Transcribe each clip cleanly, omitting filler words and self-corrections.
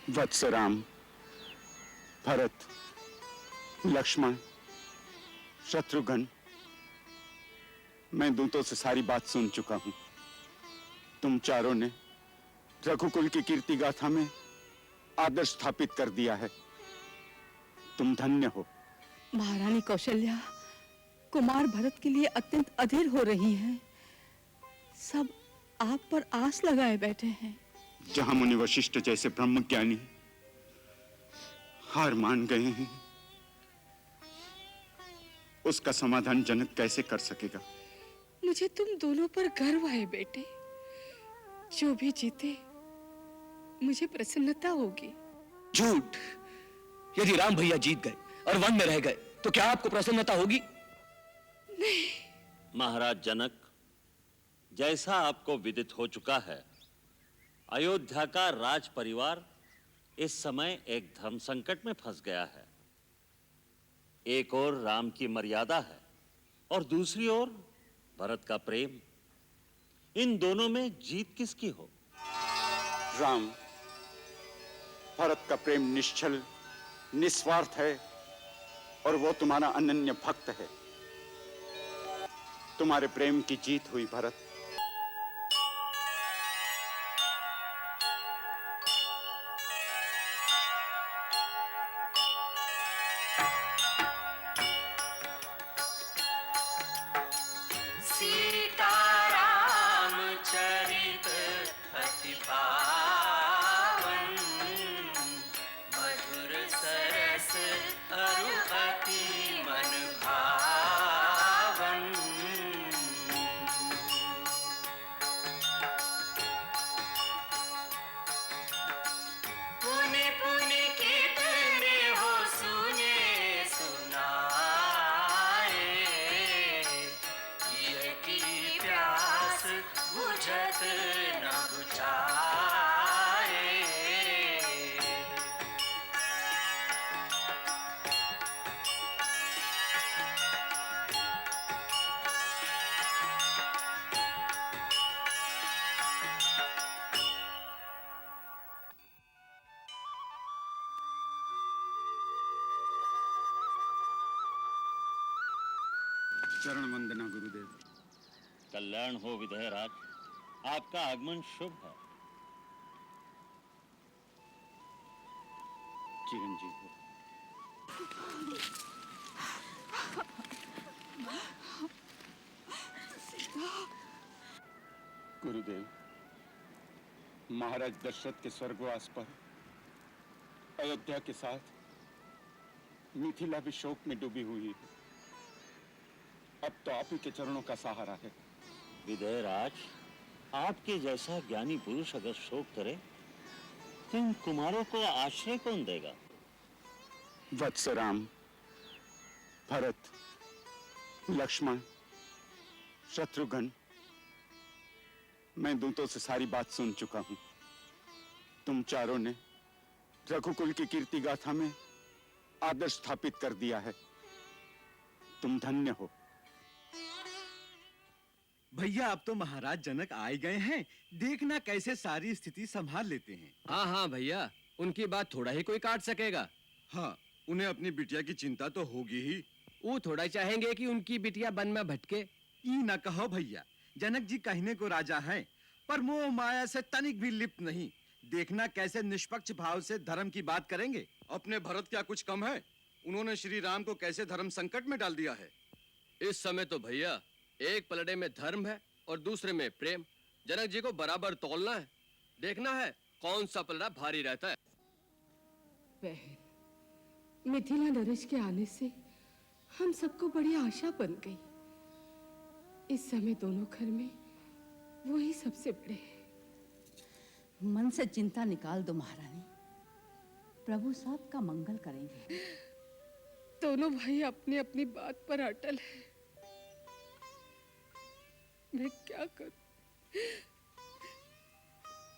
वत्स राम, भरत, लक्ष्मण, शत्रुघ्न, मैं दूतों से सारी बात सुन चुका हूं। तुम चारों ने रघुकुल की कीर्ति गाथा में आदर्श स्थापित कर दिया है। तुम धन्य हो। महारानी कौशल्या कुमार भरत के लिए अत्यंत अधीर हो रही हैं। सब आप पर आस लगाए बैठे हैं। जहां मुनि वशिष्ठ जैसे ब्रह्मज्ञानी हार मान गए हैं, उसका समाधान जनक कैसे कर सकेगा? मुझे तुम दोनों पर गर्व है बेटे। जो भी जीते मुझे प्रसन्नता होगी। झूठ। यदि राम भैया जीत गए और वन में रह गए तो क्या आपको प्रसन्नता होगी? नहीं। महाराज जनक, जैसा आपको विदित हो चुका है, अयोध्या का राज परिवार इस समय एक धर्म संकट में फंस गया है। एक ओर राम की मर्यादा है और दूसरी ओर भरत का प्रेम। इन दोनों में जीत किसकी हो? राम, भरत का प्रेम निश्चल निस्वार्थ है और वो तुम्हारा अनन्य भक्त है। तुम्हारे प्रेम की जीत हुई भरत। चरण वंदना गुरुदेव। कल्याण हो विधेयराज, आपका आगमन शुभ है। चिरंजीव हो। गुरुदेव, महाराज दशरथ के स्वर्गवास पर अयोध्या के साथ मिथिला भी शोक में डूबी हुई है। अब तो आप ही के चरणों का सहारा है। विधेयराज, आपके जैसा ज्ञानी पुरुष अगर शोक करे तो इन कुमारों को आश्रय कौन देगा? वत्स राम, भरत, लक्ष्मण, शत्रुघ्न, मैं दूतों से सारी बात सुन चुका हूं। तुम चारों ने रघुकुल की कीर्ति गाथा में आदर्श स्थापित कर दिया है। तुम धन्य हो। भैया, अब तो महाराज जनक आए गए हैं, देखना कैसे सारी स्थिति संभाल लेते हैं। हाँ हाँ भैया, उनकी बात थोड़ा ही कोई काट सकेगा। हाँ, उन्हें अपनी बिटिया की चिंता तो होगी ही। वो थोड़ा चाहेंगे कि उनकी बिटिया वन में भटके। ई न कहो भैया, जनक जी कहने को राजा हैं, पर मोह माया से तनिक भी लिप्त नहीं। देखना कैसे निष्पक्ष भाव से धर्म की बात करेंगे। अपने भरत क्या कुछ कम है? उन्होंने श्री राम को कैसे धर्म संकट में डाल दिया है। इस समय तो भैया एक पलड़े में धर्म है और दूसरे में प्रेम। जनक जी को बराबर तौलना है। देखना है कौन सा पलड़ा भारी रहता है। बहन, मिथिला नरेश के आने से हम सबको बड़ी आशा बन गई। इस समय दोनों घर में वही सबसे बड़े हैं। मन से चिंता निकाल दो महारानी, प्रभु सबका मंगल करेंगे। दोनों भाई अपनी अपनी बात पर अटल है। मैं क्या करूं?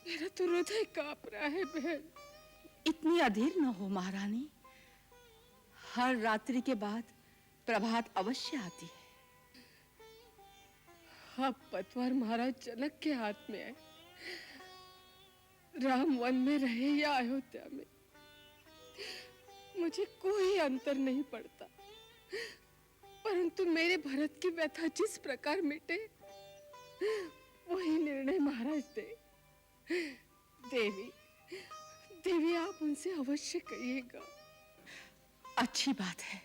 मेरा तो हृदय कांप रहा है बहन। इतनी अधीर न हो महारानी, हर रात्रि के बाद प्रभात अवश्य आती है। अब पतवार महाराज जनक के हाथ में है। राम वन में रहे या अयोध्या में, मुझे कोई अंतर नहीं पड़ता। परंतु मेरे भरत की व्यथा जिस प्रकार मिटे, वही निर्णय महाराज दे। देवी, देवी आप उनसे अवश्य कहिएगा। अच्छी बात है।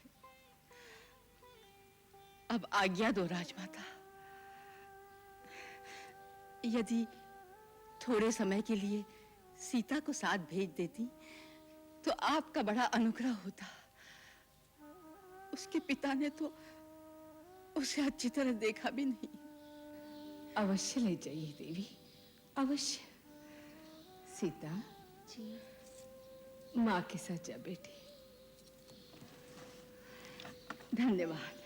अब आज्ञा दो राजमाता। यदि थोड़े समय के लिए सीता को साथ भेज देती तो आपका बड़ा अनुग्रह होता। उसके पिता ने तो उसे अच्छी तरह देखा भी नहीं। अवश्य ले जाइए देवी, अवश्य। सीता जी, माँ के साथ जा बेटी। धन्यवाद।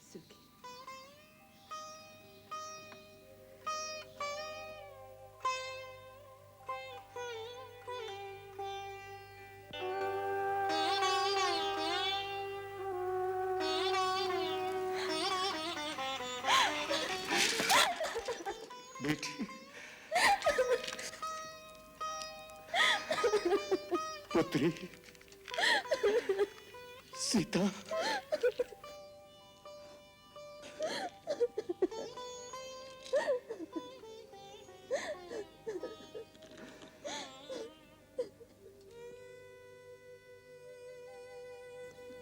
सुखी। बेटी, पुत्री, सीता,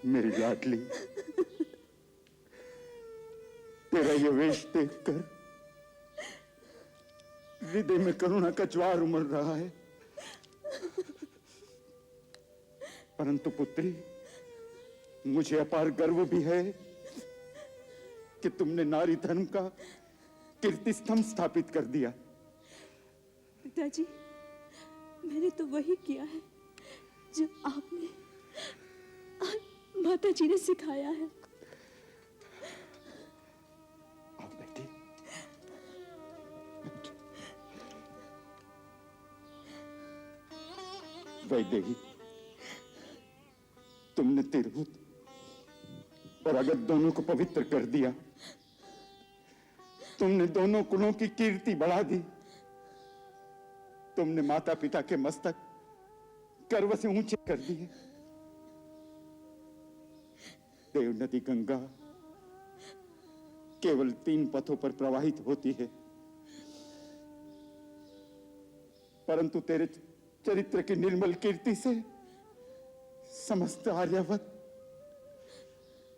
मेरी लाडली, तेरा ये वेश देखकर हृदय में करुणा का ज्वार उमड़ रहा है। परंतु पुत्री, मुझे अपार गर्व भी है कि तुमने नारी धर्म का कीर्ति स्तंभ स्थापित कर दिया। पिताजी, मैंने तो वही किया है जो आपने माता जी ने सिखाया है। आओ बेटी। वैदेही, तुमने तिरहुत और अगत दोनों को पवित्र कर दिया। तुमने दोनों कुलों की कीर्ति बढ़ा दी। तुमने माता पिता के मस्तक गर्व से ऊंचे कर दिए। देव नदी गंगा केवल 3 पथों पर प्रवाहित होती है, परंतु तेरे चरित्र की निर्मल कीर्ति से समस्त आर्यावत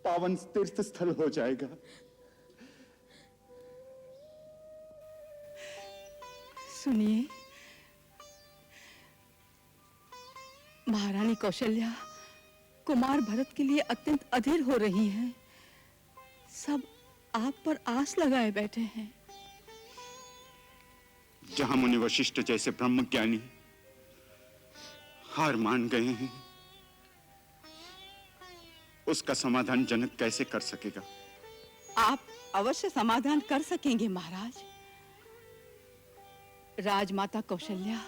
पावन तीर्थ स्थल हो जाएगा। सुनिए, महारानी कौशल्या कुमार भरत के लिए अत्यंत अधीर हो रही हैं। सब आप पर आस लगाए बैठे हैं। जहां मुनि वशिष्ठ जैसे ब्रह्मज्ञानी हार मान गए हैं, उसका समाधान जनक कैसे कर सकेगा? आप अवश्य समाधान कर सकेंगे महाराज। राजमाता कौशल्या,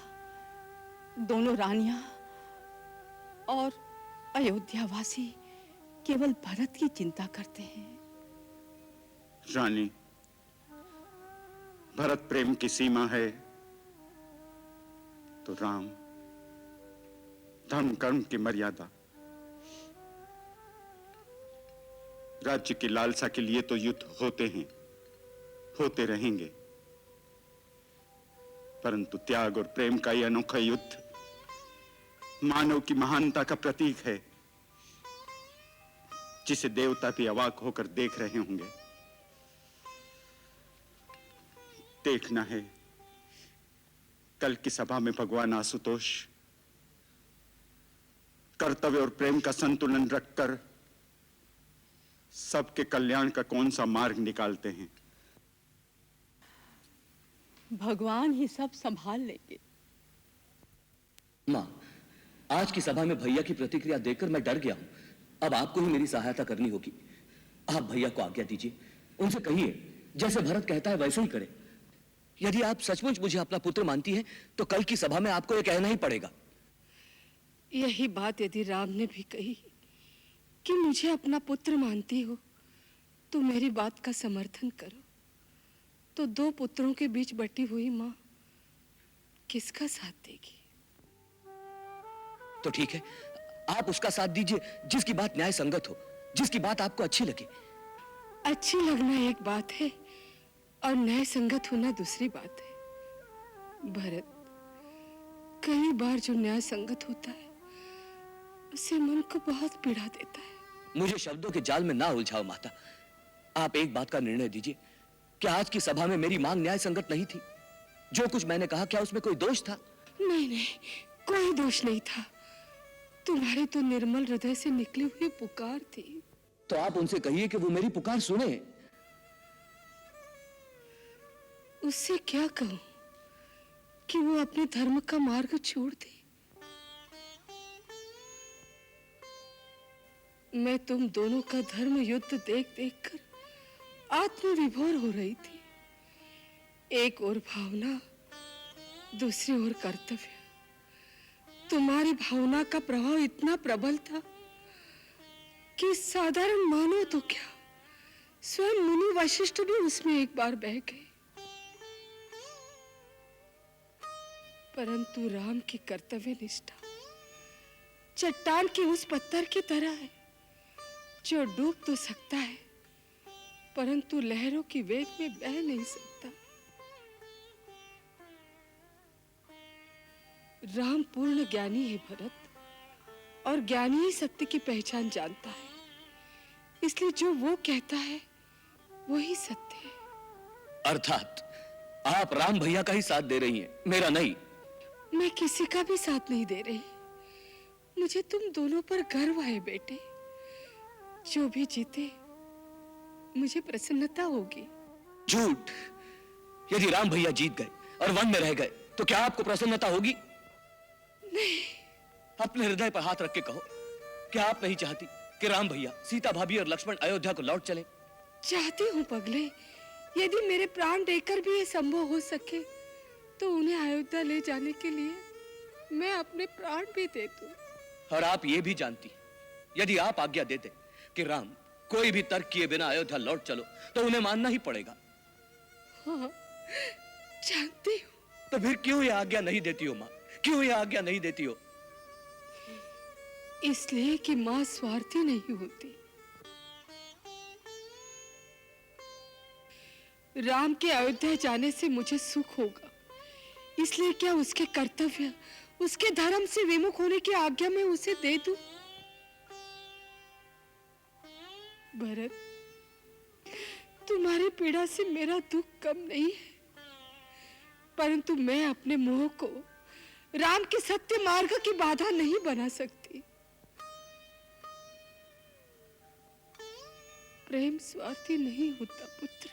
दोनों रानियां और अयोध्यावासी केवल भरत की चिंता करते हैं। रानी, भरत प्रेम की सीमा है तो राम धर्म कर्म की मर्यादा। राज्य की लालसा के लिए तो युद्ध होते हैं, होते रहेंगे, परंतु त्याग और प्रेम का यह अनोखा युद्ध मानव की महानता का प्रतीक है, जिसे देवता भी अवाक होकर देख रहे होंगे। देखना है कल की सभा में भगवान आशुतोष कर्तव्य और प्रेम का संतुलन रखकर सबके कल्याण का कौन सा मार्ग निकालते हैं। भगवान ही सब संभाल लेंगे। माँ, आज की सभा में भैया की प्रतिक्रिया देखकर मैं डर गया हूं। अब आपको ही मेरी सहायता करनी होगी। आप भैया को आज्ञा दीजिए, उनसे कहिए जैसे भरत कहता है वैसे ही करे। यदि आप सचमुच मुझे अपना पुत्र मानती हैं, तो कल की सभा में आपको यह कहना ही पड़ेगा। यही बात यदि राम ने भी कही कि मुझे अपना पुत्र मानती हो, तो मेरी बात का समर्थन करो। तो दो पुत्रों के बीच बटी हुई माँ किसका साथ देगी? तो ठीक है, आप उसका साथ दीजिए जिसकी बात न्याय संगत हो, जिसकी बात आपको अच्छी लगे। अच्छी लगना एक बात है और न्याय संगत होना दूसरी बात है। भरत, कई बार जो न्याय संगत होता है उसे मन को बहुत पीड़ा देता है। मुझे शब्दों के जाल में ना उलझाओ माता। आप एक बात का निर्णय दीजिए कि आज की सभा में मेरी मांग न्याय संगत नहीं थी? जो कुछ मैंने कहा क्या उसमें कोई दोष था? नहीं नहीं, कोई दोष नहीं था। तुम्हारे तो निर्मल हृदय से निकली हुई पुकार थी। तो आप उनसे कहिए कि वो मेरी पुकार सुने। उससे क्या कहूं कि वो अपने धर्म का मार्ग छोड़ दे? मैं तुम दोनों का धर्म युद्ध देख देख कर आत्मविभोर हो रही थी। एक ओर भावना, दूसरी ओर कर्तव्य। तुम्हारी भावना का प्रभाव इतना प्रबल था कि साधारण मानो तो क्या, स्वयं मुनि वशिष्ठ भी उसमें एक बार बह गए। परंतु राम की कर्तव्य निष्ठा चट्टान के उस पत्थर की तरह है जो डूब तो सकता है परंतु लहरों की वेग में बह नहीं सकता। राम पूर्ण ज्ञानी है भरत, और ज्ञानी ही सत्य की पहचान जानता है। इसलिए जो वो कहता है वही सत्य है। अर्थात आप राम भैया का ही साथ दे रही हैं, मेरा नहीं। मैं किसी का भी साथ नहीं दे रही। मुझे तुम दोनों पर गर्व है बेटे। जो भी जीते मुझे प्रसन्नता होगी। झूठ। यदि राम भैया जीत गए और वन में रह गए तो क्या आपको प्रसन्नता होगी? नहीं। अपने हृदय पर हाथ रख के कहो, क्या आप नहीं चाहती कि राम भैया, सीता भाभी और लक्ष्मण अयोध्या को लौट चले? चाहती हूँ पगले। यदि मेरे प्राण देकर भी ये संभव हो सके तो उन्हें अयोध्या ले जाने के लिए मैं अपने प्राण भी दे दूं। और आप ये भी जानती, यदि आप आज्ञा देते कि राम कोई भी तर्क किए बिना अयोध्या लौट चलो तो उन्हें मानना ही पड़ेगा। हाँ, जानती हूँ। तो फिर क्यों ये आज्ञा नहीं देती हो माँ? क्यों ये आज्ञा नहीं देती हो? इसलिए कि माँ स्वार्थी नहीं होती। राम के अयोध्या जाने से मुझे सुख होगा, इसलिए क्या उसके कर्तव्य, उसके धर्म से विमुख होने की आज्ञा मैं उसे दे दूं? भरत, तुम्हारी पीड़ा से मेरा दुख कम नहीं है, परंतु मैं अपने मोह को राम के सत्य मार्ग की बाधा नहीं बना सकती। प्रेम स्वार्थी नहीं होता पुत्र।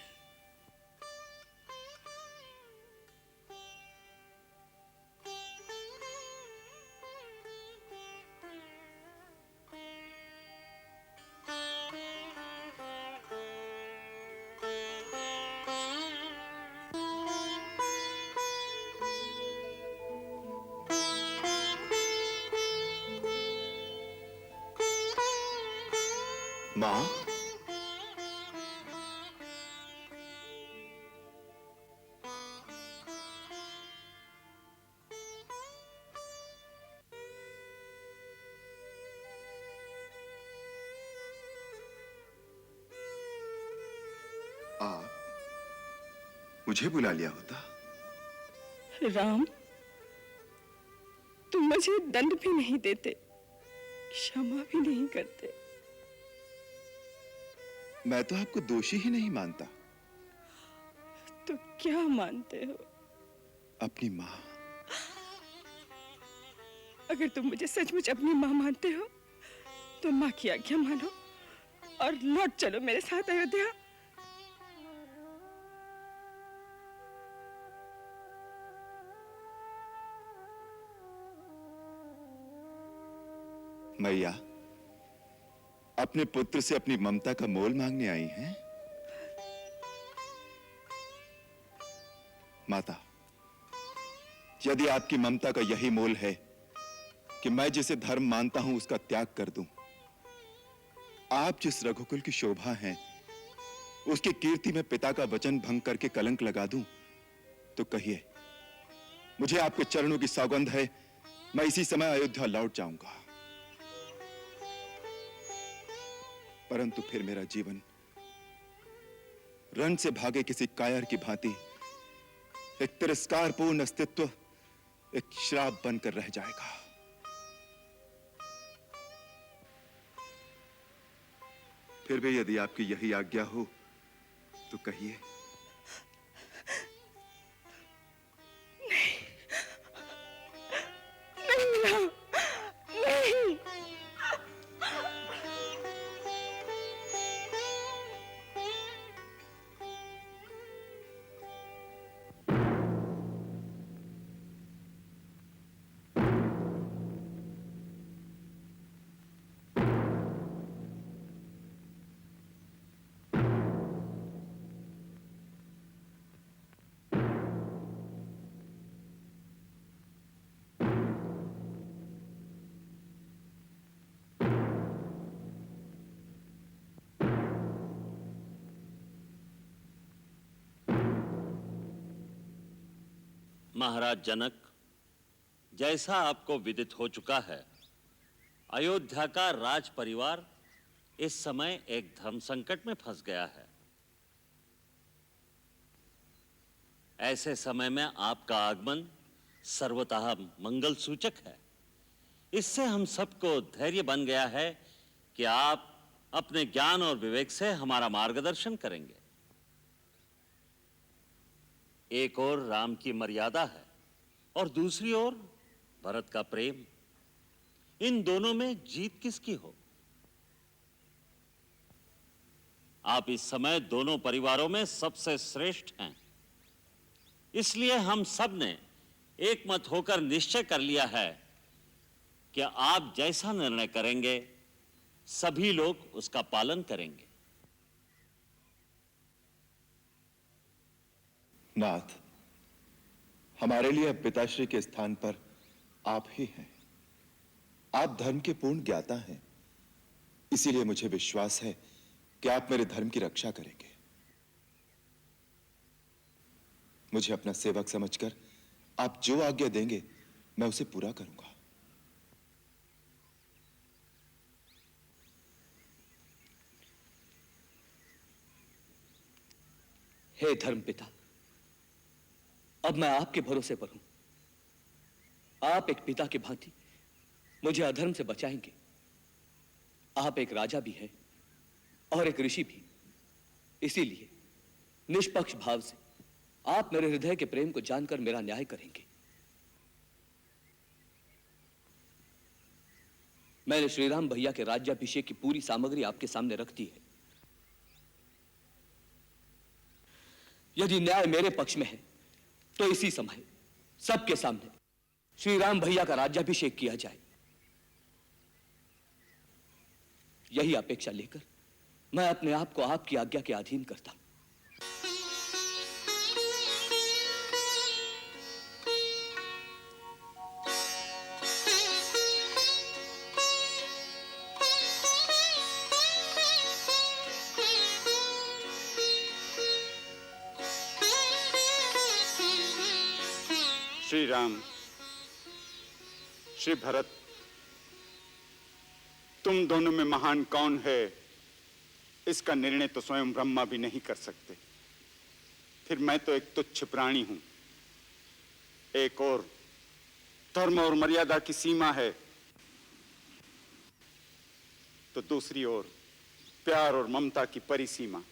माँ, आप मुझे बुला लिया होता। राम, तुम मुझे दंड भी नहीं देते, क्षमा भी नहीं करते। मैं तो आपको दोषी ही नहीं मानता। तो क्या मानते हो? अपनी माँ। अगर तुम मुझे सचमुच अपनी माँ मानते हो तो माँ की आज्ञा मानो और लौट चलो मेरे साथ अयोध्या। मैया अपने पुत्र से अपनी ममता का मोल मांगने आई हैं? माता, यदि आपकी ममता का यही मोल है कि मैं जिसे धर्म मानता हूं उसका त्याग कर दूं, आप जिस रघुकुल की शोभा हैं उसकी कीर्ति में पिता का वचन भंग करके कलंक लगा दूं तो कहिए, मुझे आपके चरणों की सौगंध है, मैं इसी समय अयोध्या लौट जाऊंगा। परंतु फिर मेरा जीवन रण से भागे किसी कायर की भांति एक तिरस्कारपूर्ण अस्तित्व, एक श्राप बनकर रह जाएगा। फिर भी यदि आपकी यही आज्ञा हो तो कहिए। महाराज जनक, जैसा आपको विदित हो चुका है, अयोध्या का राज परिवार इस समय एक धर्म संकट में फंस गया है। ऐसे समय में आपका आगमन सर्वतः मंगल सूचक है। इससे हम सबको धैर्य बन गया है कि आप अपने ज्ञान और विवेक से हमारा मार्गदर्शन करेंगे। एक ओर राम की मर्यादा है और दूसरी ओर भरत का प्रेम। इन दोनों में जीत किसकी हो? आप इस समय दोनों परिवारों में सबसे श्रेष्ठ हैं। इसलिए हम सब ने एक मत होकर निश्चय कर लिया है कि आप जैसा निर्णय करेंगे सभी लोग उसका पालन करेंगे। नाथ, हमारे लिए अब पिताश्री के स्थान पर आप ही हैं। आप धर्म के पूर्ण ज्ञाता हैं, इसीलिए मुझे विश्वास है कि आप मेरे धर्म की रक्षा करेंगे। मुझे अपना सेवक समझकर आप जो आज्ञा देंगे मैं उसे पूरा करूंगा। हे धर्म पिता, अब मैं आपके भरोसे पर हूं। आप एक पिता की भांति मुझे अधर्म से बचाएंगे। आप एक राजा भी हैं और एक ऋषि भी। इसीलिए निष्पक्ष भाव से आप मेरे हृदय के प्रेम को जानकर मेरा न्याय करेंगे। मैंने श्रीराम भैया के राज्याभिषेक की पूरी सामग्री आपके सामने रख दी है। यदि न्याय मेरे पक्ष में है तो इसी समय सबके सामने श्री राम भैया का राज्याभिषेक किया जाए। यही अपेक्षा लेकर मैं अपने आप को आपकी आज्ञा के अधीन करता हूं। श्री राम, श्री भरत, तुम दोनों में महान कौन है, इसका निर्णय तो स्वयं ब्रह्मा भी नहीं कर सकते। फिर मैं तो एक तुच्छ प्राणी हूं। एक और धर्म और मर्यादा की सीमा है, तो दूसरी ओर प्यार और ममता की परिसीमा।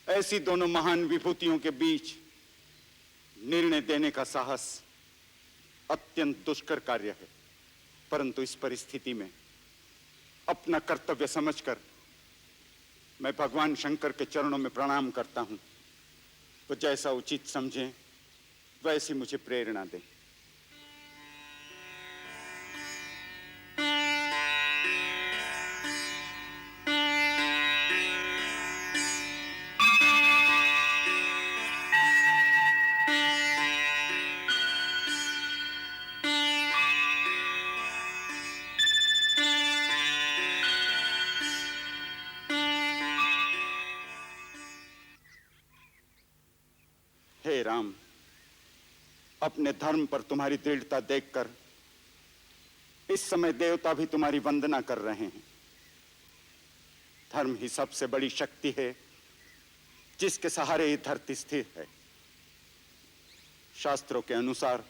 ऐसी दोनों महान विभूतियों के बीच निर्णय देने का साहस अत्यंत दुष्कर कार्य है। परंतु इस परिस्थिति में अपना कर्तव्य समझकर मैं भगवान शंकर के चरणों में प्रणाम करता हूं। तो जैसा उचित समझें वैसी मुझे प्रेरणा दें। अपने धर्म पर तुम्हारी दृढ़ता देखकर इस समय देवता भी तुम्हारी वंदना कर रहे हैं। धर्म ही सबसे बड़ी शक्ति है जिसके सहारे ये धरती स्थिर है। शास्त्रों के अनुसार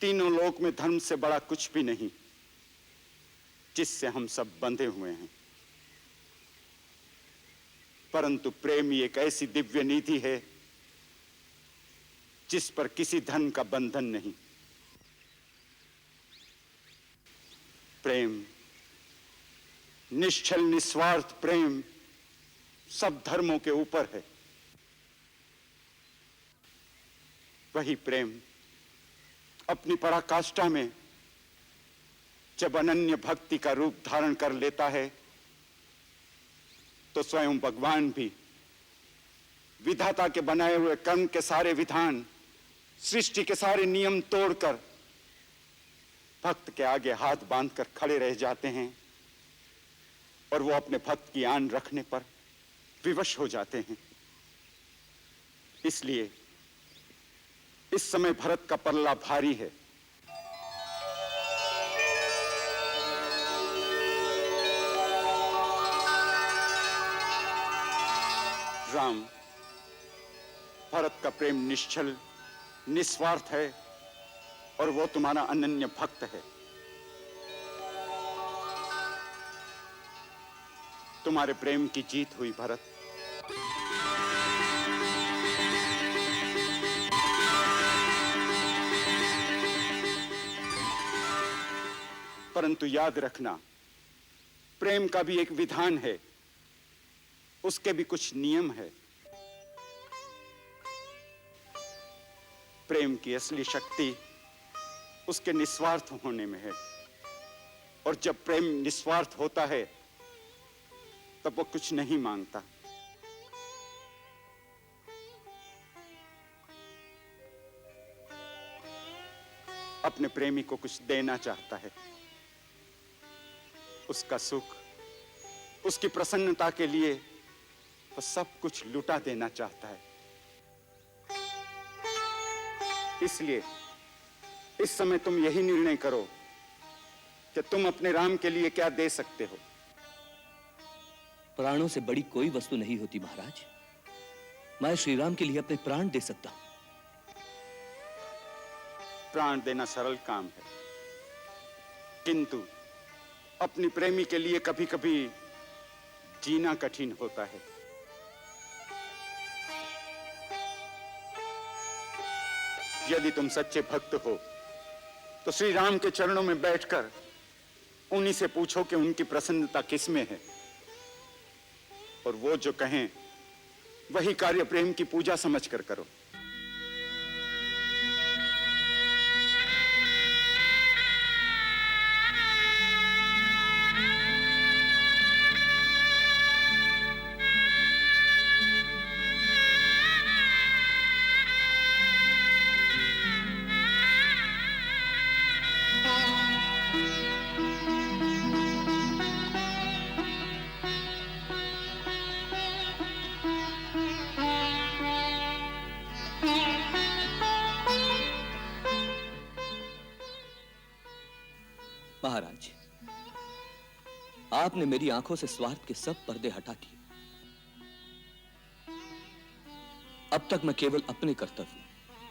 तीनों लोक में धर्म से बड़ा कुछ भी नहीं जिससे हम सब बंधे हुए हैं। परंतु प्रेम ही एक ऐसी दिव्य नीति है जिस पर किसी धन का बंधन नहीं। प्रेम, निश्चल निस्वार्थ प्रेम सब धर्मों के ऊपर है। वही प्रेम अपनी पराकाष्ठा में जब अनन्य भक्ति का रूप धारण कर लेता है तो स्वयं भगवान भी विधाता के बनाए हुए कर्म के सारे विधान, सृष्टि के सारे नियम तोड़कर भक्त के आगे हाथ बांधकर खड़े रह जाते हैं और वो अपने भक्त की आन रखने पर विवश हो जाते हैं। इसलिए इस समय भरत का पल्ला भारी है। राम, भरत का प्रेम निश्चल निस्वार्थ है और वो तुम्हारा अनन्य भक्त है। तुम्हारे प्रेम की जीत हुई भरत। परंतु याद रखना, प्रेम का भी एक विधान है, उसके भी कुछ नियम है। प्रेम की असली शक्ति उसके निस्वार्थ होने में है, और जब प्रेम निस्वार्थ होता है तब वो कुछ नहीं मांगता। अपने प्रेमी को कुछ देना चाहता है, उसका सुख, उसकी प्रसन्नता के लिए वो सब कुछ लुटा देना चाहता है। इसलिए इस समय तुम यही निर्णय करो कि तुम अपने राम के लिए क्या दे सकते हो। प्राणों से बड़ी कोई वस्तु नहीं होती महाराज। मैं श्री राम के लिए अपने प्राण दे सकता हूं। प्राण देना सरल काम है, किंतु अपनी प्रेमी के लिए कभी-कभी जीना कठिन होता है। यदि तुम सच्चे भक्त हो तो श्री राम के चरणों में बैठकर उन्हीं से पूछो कि उनकी प्रसन्नता किस में है, और वो जो कहें वही कार्य प्रेम की पूजा समझकर करो। महाराज, आपने मेरी आंखों से स्वार्थ के सब पर्दे हटा दिए। अब तक मैं केवल अपने कर्तव्य,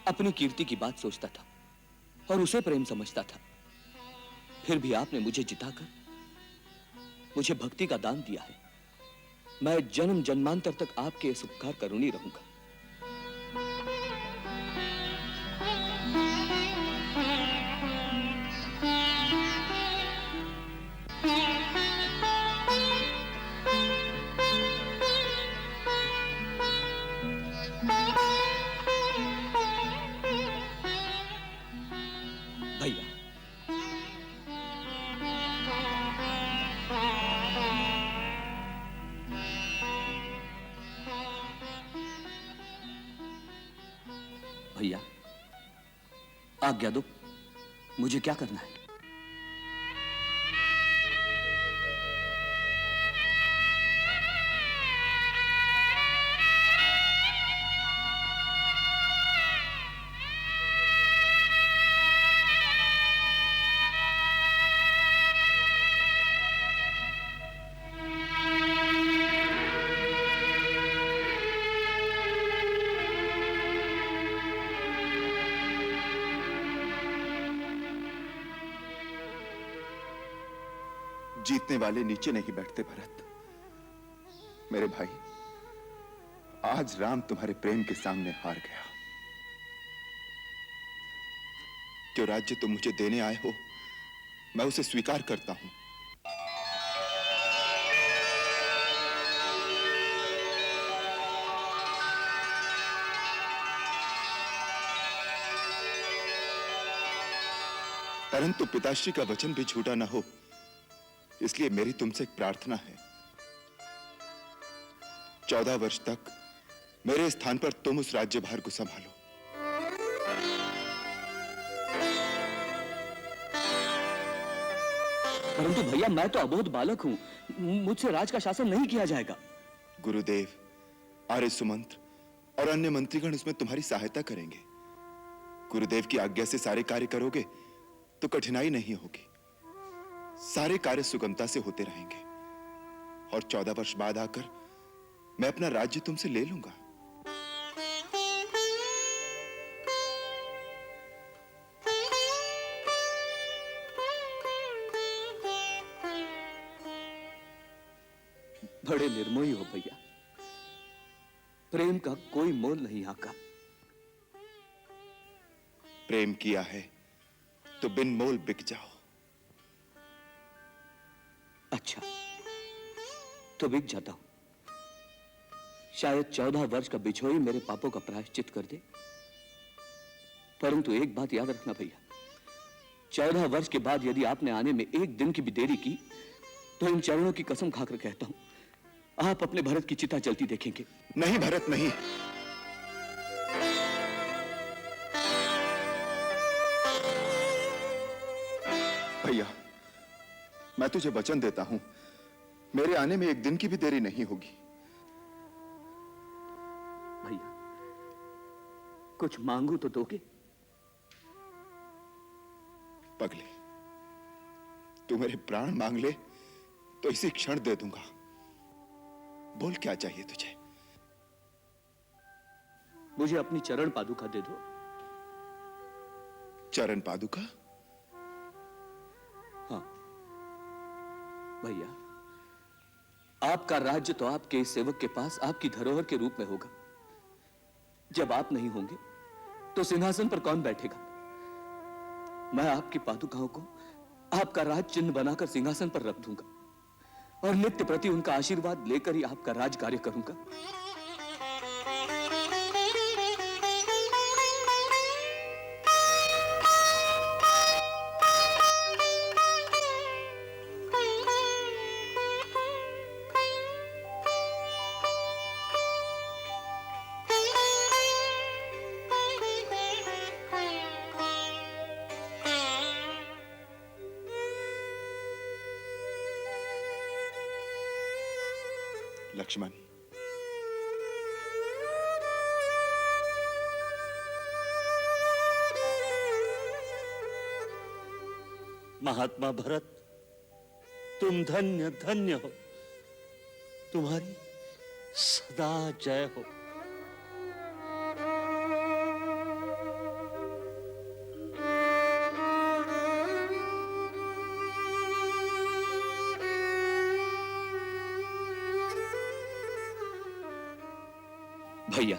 अपनी कीर्ति की बात सोचता था और उसे प्रेम समझता था। फिर भी आपने मुझे जिताकर मुझे भक्ति का दान दिया है। मैं जन्म जन्मांतर तक आपके इस उपकार का ऋणी रहूंगा। भैया, भैया आज्ञा दो, मुझे क्या करना है? जीतने वाले नीचे नहीं बैठते भरत। मेरे भाई, आज राम तुम्हारे प्रेम के सामने हार गया। जो राज्य तुम मुझे देने आए हो, मैं उसे स्वीकार करता हूं। परंतु पिताश्री का वचन भी झूठा ना हो, इसलिए मेरी तुमसे एक प्रार्थना है। 14 वर्ष तक मेरे स्थान पर तुम उस राज्यभार को संभालो। परंतु भैया, मैं तो अबोध बालक हूं, मुझसे राज का शासन नहीं किया जाएगा। गुरुदेव, आर्य सुमंत्र और अन्य मंत्रीगण उसमें तुम्हारी सहायता करेंगे। गुरुदेव की आज्ञा से सारे कार्य करोगे तो कठिनाई नहीं होगी। सारे कार्य सुगमता से होते रहेंगे और 14 वर्ष बाद आकर मैं अपना राज्य तुमसे ले लूंगा। बड़े निर्मोही हो भैया। प्रेम का कोई मोल नहीं आका। प्रेम किया है तो बिन मोल बिक जाओ। अच्छा, तो बिक जाता हूं। शायद 14 वर्ष का बिछोही मेरे पापों का प्रायश्चित कर दे। परंतु एक बात याद रखना भैया, 14 वर्ष के बाद यदि आपने आने में एक दिन की भी देरी की तो इन चरणों की कसम खाकर कहता हूं, आप अपने भरत की चिता जलती देखेंगे। नहीं भरत, नहीं। भैया, मैं तुझे वचन देता हूं, मेरे आने में एक दिन की भी देरी नहीं होगी। भैया, कुछ मांगू तो दोगे? पगले, तू मेरे प्राण मांग ले तो इसी क्षण दे दूंगा। बोल, क्या चाहिए तुझे? मुझे अपनी चरण पादुका दे दो। चरण पादुका? हाँ भैया, आपका राज्य तो आपके इस सेवक के पास आपकी धरोहर के रूप में होगा। जब आप नहीं होंगे तो सिंहासन पर कौन बैठेगा? मैं आपकी पादुकाओं को आपका राज चिन्ह बनाकर सिंहासन पर रख दूंगा और नित्य प्रति उनका आशीर्वाद लेकर ही आपका राज कार्य करूंगा। लक्ष्मण, महात्मा भरत, तुम धन्य धन्य हो। तुम्हारी सदा जय हो। भैया,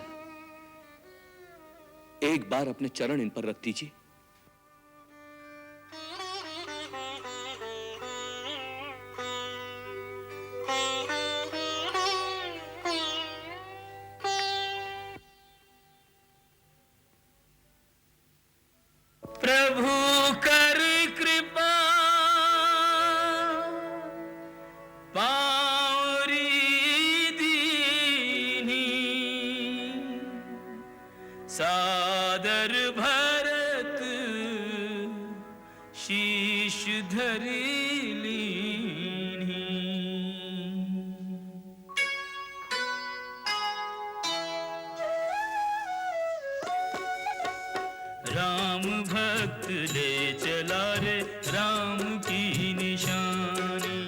एक बार अपने चरण इन पर रख दीजिए। प्रभु कर कृपा पावरी दीनी, सादर भरत शीश धरी लीनी। राम भक्त ले चला रे राम की निशानी,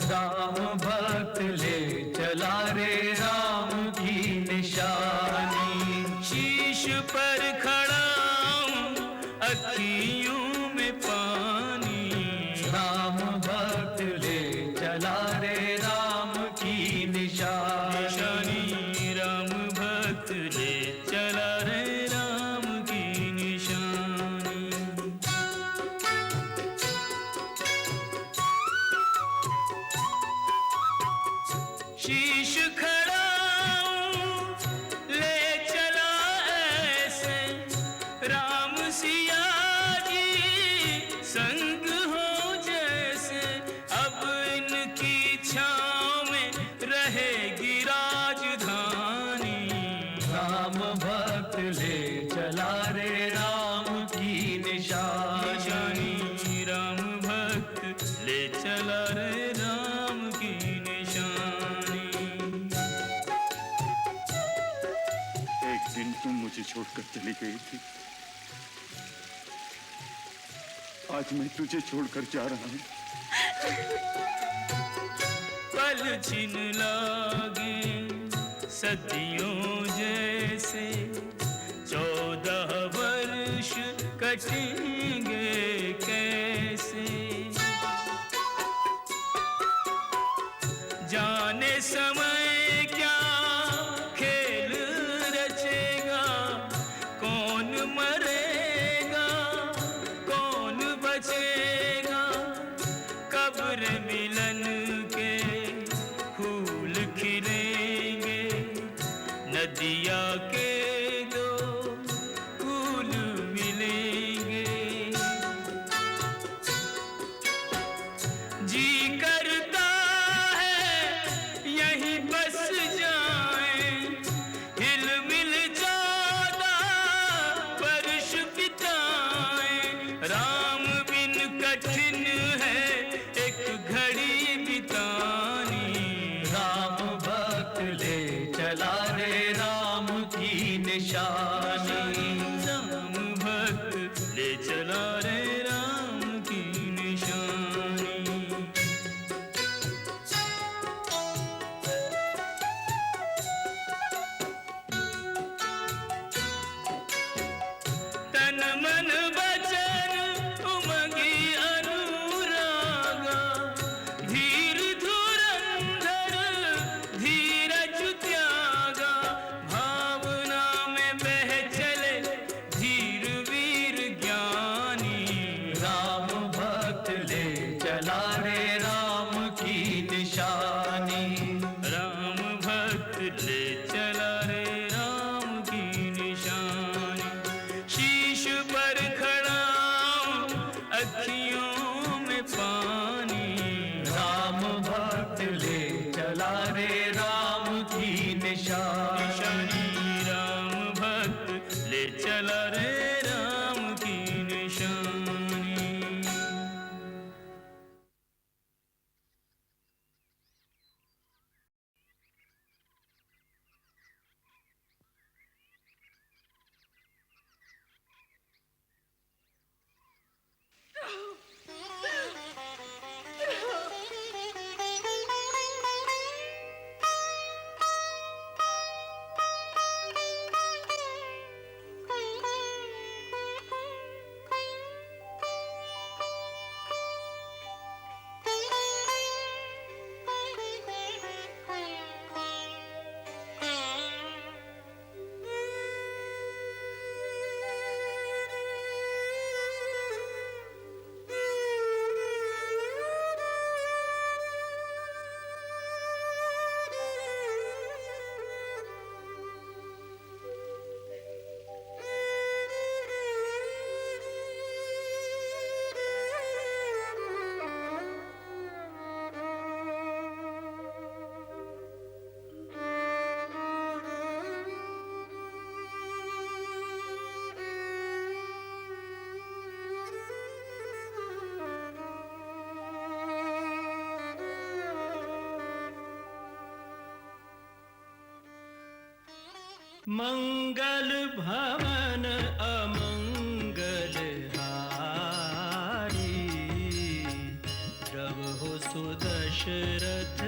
राम भक्त ले चला रे राम की निशानी। शीश पर खड़ा हूँ अखियों में पानी, राम भक्त ले निशानी राम भक्त ले चला रे राम की निशानी। एक दिन तुम मुझे छोड़कर चली गई थी, आज मैं तुझे छोड़कर जा रहा हूं। पल छिन लागे सदियों जैसे, 14 वर्ष कटेंगे कैसे। जाने समय क्या खेल रचेगा, कौन मरेगा कौन बचेगा। कब्र मिलन के फूल खिलेंगे, नदिया के दो फूल मिलेंगे। जी करता है यहीं बस जाएं, हिल मिल 14 वर्ष बिताएं। राम बिन कठिन है एक घड़ी बितानी, राम भक्त ले चला रे राम की निशानी। राम भक्त ले चला रे राम की निशानी। तन मन वचन उमंगी अनुरागा, धीर धुरंधर धीरज त्यागा। भावना में बह चले धीर वीर ज्ञानी, राम भक्त ले चला रे राम की निशानी। राम भक्त ले चला रे राम की निशानी। शीश पर खड़ा हूं, अखियों में पानी, राम भक्त ले चला रे राम की निशानी। राम भक्त ले चला रे राम की निशानी। मंगल भवन अमंगल हारी, रहो सुदशरथ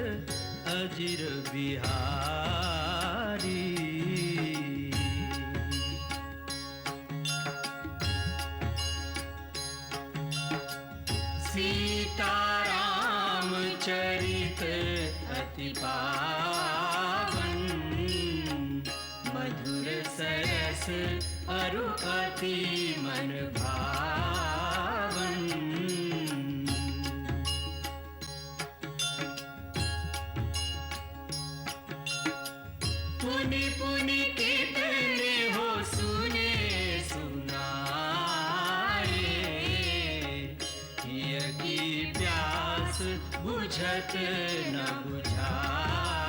अजिर बिहारी। सीताराम चरित अति पावन, मधुर सरस अरु अति मन भावन। पुनि पुनि कितने हो सुने सुनाए, हिय की प्यास बुझत न बुझाए।